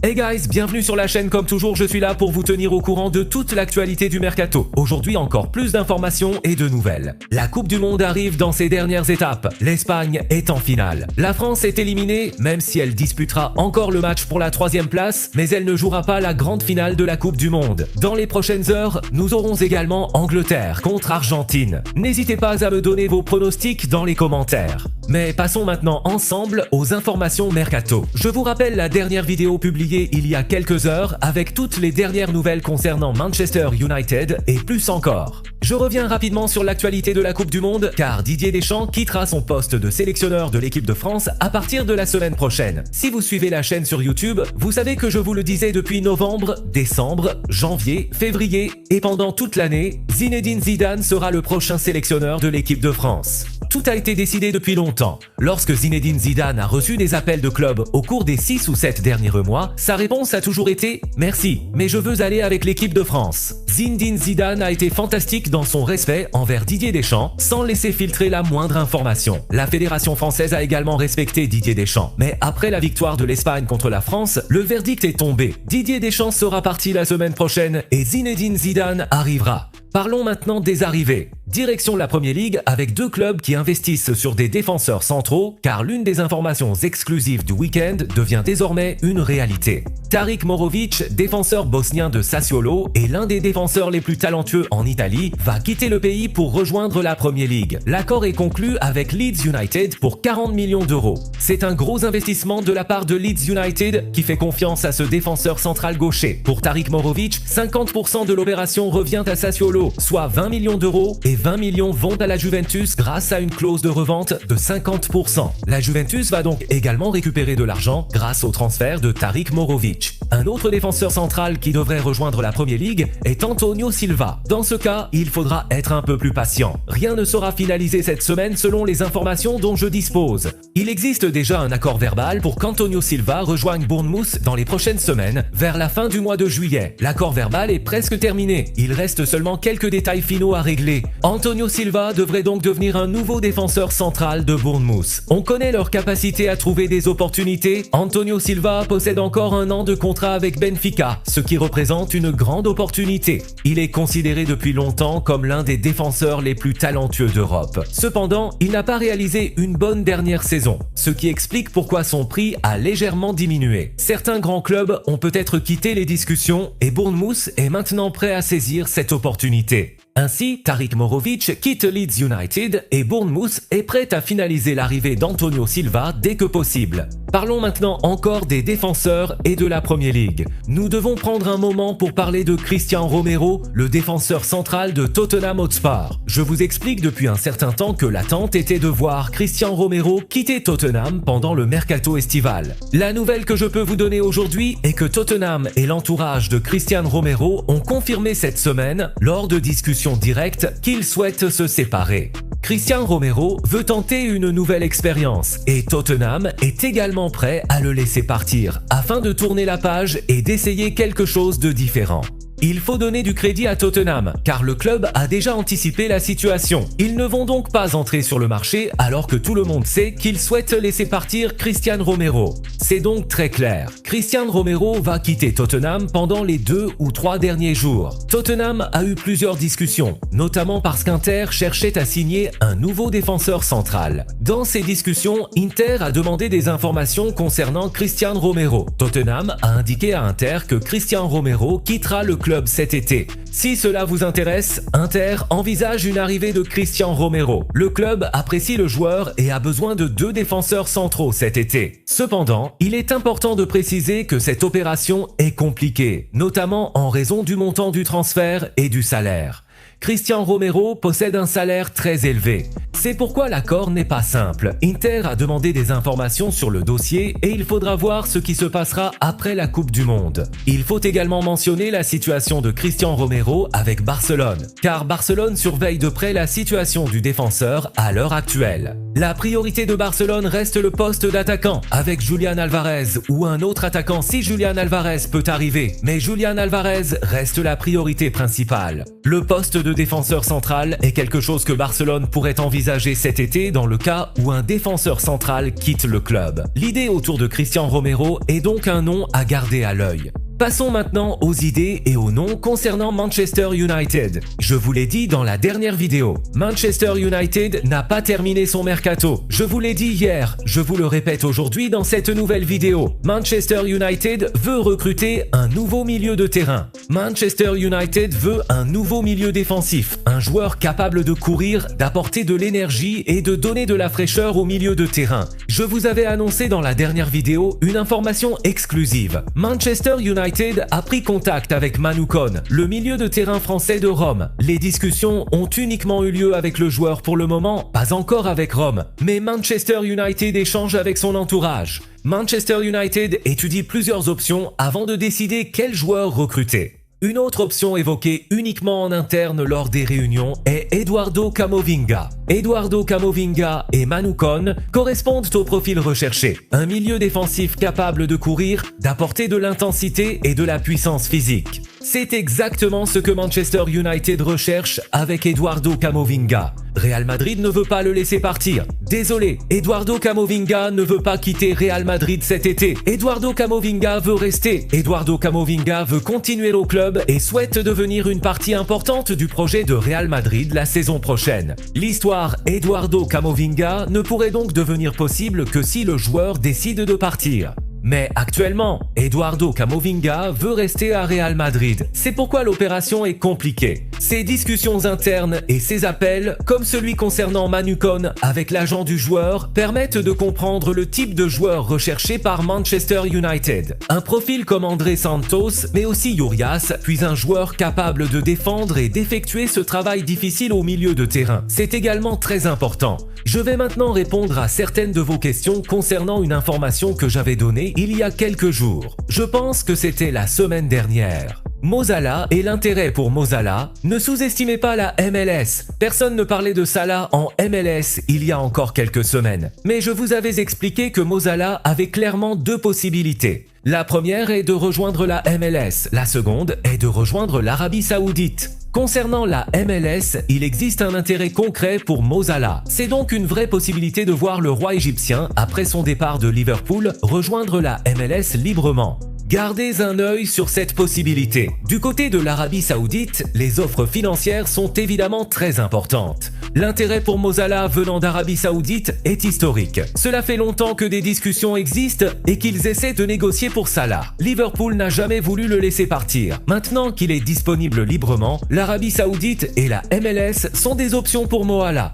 Hey guys, bienvenue sur la chaîne. Comme toujours, je suis là pour vous tenir au courant de toute l'actualité du mercato. Aujourd'hui, encore plus d'informations et de nouvelles. La Coupe du Monde arrive dans ses dernières étapes. L'Espagne est en finale. La France est éliminée, même si elle disputera encore le match pour la 3e place, mais elle ne jouera pas la grande finale de la Coupe du Monde. Dans les prochaines heures, nous aurons également Angleterre contre Argentine. N'hésitez pas à me donner vos pronostics dans les commentaires. Mais passons maintenant ensemble aux informations mercato. Je vous rappelle la dernière vidéo publiée il y a quelques heures avec toutes les dernières nouvelles concernant Manchester United et plus encore. Je reviens rapidement sur l'actualité de la Coupe du Monde car Didier Deschamps quittera son poste de sélectionneur de l'équipe de France à partir de la semaine prochaine. Si vous suivez la chaîne sur YouTube, vous savez que je vous le disais depuis novembre, décembre, janvier, février et pendant toute l'année, Zinedine Zidane sera le prochain sélectionneur de l'équipe de France. Tout a été décidé depuis longtemps. Lorsque Zinedine Zidane a reçu des appels de clubs au cours des 6 ou 7 derniers mois, sa réponse a toujours été « Merci, mais je veux aller avec l'équipe de France ». Zinedine Zidane a été fantastique dans son respect envers Didier Deschamps, sans laisser filtrer la moindre information. La fédération française a également respecté Didier Deschamps. Mais après la victoire de l'Espagne contre la France, le verdict est tombé. Didier Deschamps sera parti la semaine prochaine et Zinedine Zidane arrivera. Parlons maintenant des arrivées. Direction la Premier League avec 2 clubs qui investissent sur des défenseurs centraux car l'une des informations exclusives du week-end devient désormais une réalité. Tariq Morovic, défenseur bosnien de Sassuolo et l'un des défenseurs les plus talentueux en Italie, va quitter le pays pour rejoindre la Premier League. L'accord est conclu avec Leeds United pour 40 millions d'euros. C'est un gros investissement de la part de Leeds United qui fait confiance à ce défenseur central gaucher. Pour Tariq Morovic, 50% de l'opération revient à Sassuolo, soit 20 millions d'euros et 20 millions vont à la Juventus grâce à une clause de revente de 50%. La Juventus va donc également récupérer de l'argent grâce au transfert de Tariq Morovic. Un autre défenseur central qui devrait rejoindre la Premier League est Antonio Silva. Dans ce cas, il faudra être un peu plus patient. Rien ne sera finalisé cette semaine selon les informations dont je dispose. Il existe déjà un accord verbal pour qu'Antonio Silva rejoigne Bournemouth dans les prochaines semaines, vers la fin du mois de juillet. L'accord verbal est presque terminé. Il reste seulement quelques détails finaux à régler. Antonio Silva devrait donc devenir un nouveau défenseur central de Bournemouth. On connaît leur capacité à trouver des opportunités. Antonio Silva possède encore un an de contrat avec Benfica, ce qui représente une grande opportunité. Il est considéré depuis longtemps comme l'un des défenseurs les plus talentueux d'Europe. Cependant, il n'a pas réalisé une bonne dernière saison, ce qui explique pourquoi son prix a légèrement diminué. Certains grands clubs ont peut-être quitté les discussions et Bournemouth est maintenant prêt à saisir cette opportunité. Ainsi, Tariq Morovic quitte Leeds United et Bournemouth est prêt à finaliser l'arrivée d'Antonio Silva dès que possible. Parlons maintenant encore des défenseurs et de la Premier League. Nous devons prendre un moment pour parler de Cristian Romero, le défenseur central de Tottenham Hotspur. Je vous explique depuis un certain temps que l'attente était de voir Cristian Romero quitter Tottenham pendant le mercato estival. La nouvelle que je peux vous donner aujourd'hui est que Tottenham et l'entourage de Cristian Romero ont confirmé cette semaine, lors de discussions directes, qu'ils souhaitent se séparer. Cristian Romero veut tenter une nouvelle expérience et Tottenham est également prêt à le laisser partir afin de tourner la page et d'essayer quelque chose de différent. Il faut donner du crédit à Tottenham, car le club a déjà anticipé la situation. Ils ne vont donc pas entrer sur le marché alors que tout le monde sait qu'ils souhaitent laisser partir Cristian Romero. C'est donc très clair. Cristian Romero va quitter Tottenham pendant les 2 ou 3 derniers jours. Tottenham a eu plusieurs discussions, notamment parce qu'Inter cherchait à signer un nouveau défenseur central. Dans ces discussions, Inter a demandé des informations concernant Cristian Romero. Tottenham a indiqué à Inter que Cristian Romero quittera le club cet été. Si cela vous intéresse, Inter envisage une arrivée de Cristian Romero. Le club apprécie le joueur et a besoin de 2 défenseurs centraux cet été. Cependant, il est important de préciser que cette opération est compliquée, notamment en raison du montant du transfert et du salaire. Cristian Romero possède un salaire très élevé. C'est pourquoi l'accord n'est pas simple. Inter a demandé des informations sur le dossier et il faudra voir ce qui se passera après la Coupe du Monde. Il faut également mentionner la situation de Cristian Romero avec Barcelone, car Barcelone surveille de près la situation du défenseur à l'heure actuelle. La priorité de Barcelone reste le poste d'attaquant avec Julián Álvarez ou un autre attaquant si Julián Álvarez peut arriver, mais Julián Álvarez reste la priorité principale. Le poste de de défenseur central est quelque chose que Barcelone pourrait envisager cet été dans le cas où un défenseur central quitte le club. L'idée autour de Cristian Romero est donc un nom à garder à l'œil. Passons maintenant aux idées et aux noms concernant Manchester United. Je vous l'ai dit dans la dernière vidéo, Manchester United n'a pas terminé son mercato. Je vous l'ai dit hier, je vous le répète aujourd'hui dans cette nouvelle vidéo. Manchester United veut recruter un nouveau milieu de terrain. Manchester United veut un nouveau milieu défensif, un joueur capable de courir, d'apporter de l'énergie et de donner de la fraîcheur au milieu de terrain. Je vous avais annoncé dans la dernière vidéo une information exclusive. Manchester United a pris contact avec Manu Cohn, le milieu de terrain français de Rome. Les discussions ont uniquement eu lieu avec le joueur pour le moment, pas encore avec Rome. Mais Manchester United échange avec son entourage. Manchester United étudie plusieurs options avant de décider quel joueur recruter. Une autre option évoquée uniquement en interne lors des réunions est Eduardo Camavinga. Eduardo Camavinga et Manu Cohn correspondent au profil recherché. Un milieu défensif capable de courir, d'apporter de l'intensité et de la puissance physique. C'est exactement ce que Manchester United recherche avec Eduardo Camavinga. Real Madrid ne veut pas le laisser partir. Désolé, Eduardo Camavinga ne veut pas quitter Real Madrid cet été. Eduardo Camavinga veut rester. Eduardo Camavinga veut continuer au club et souhaite devenir une partie importante du projet de Real Madrid la saison prochaine. L'histoire Eduardo Camavinga ne pourrait donc devenir possible que si le joueur décide de partir. Mais actuellement, Eduardo Camavinga veut rester à Real Madrid. C'est pourquoi l'opération est compliquée. Ces discussions internes et ces appels, comme celui concernant Manu Cohn avec l'agent du joueur, permettent de comprendre le type de joueur recherché par Manchester United. Un profil comme André Santos, mais aussi Urias, puis un joueur capable de défendre et d'effectuer ce travail difficile au milieu de terrain. C'est également très important. Je vais maintenant répondre à certaines de vos questions concernant une information que j'avais donnée il y a quelques jours. Je pense que c'était la semaine dernière. Mo Salah et l'intérêt pour Mo Salah. Ne sous-estimez pas la MLS. Personne ne parlait de Salah en MLS il y a encore quelques semaines. Mais je vous avais expliqué que Mo Salah avait clairement deux possibilités. La première est de rejoindre la MLS, la seconde est de rejoindre l'Arabie Saoudite. Concernant la MLS, il existe un intérêt concret pour Mo Salah. C'est donc une vraie possibilité de voir le roi égyptien, après son départ de Liverpool, rejoindre la MLS librement. Gardez un œil sur cette possibilité. Du côté de l'Arabie Saoudite, les offres financières sont évidemment très importantes. L'intérêt pour Mo Salah venant d'Arabie Saoudite est historique. Cela fait longtemps que des discussions existent et qu'ils essaient de négocier pour Salah. Liverpool n'a jamais voulu le laisser partir. Maintenant qu'il est disponible librement, l'Arabie Saoudite et la MLS sont des options pour Mo Salah.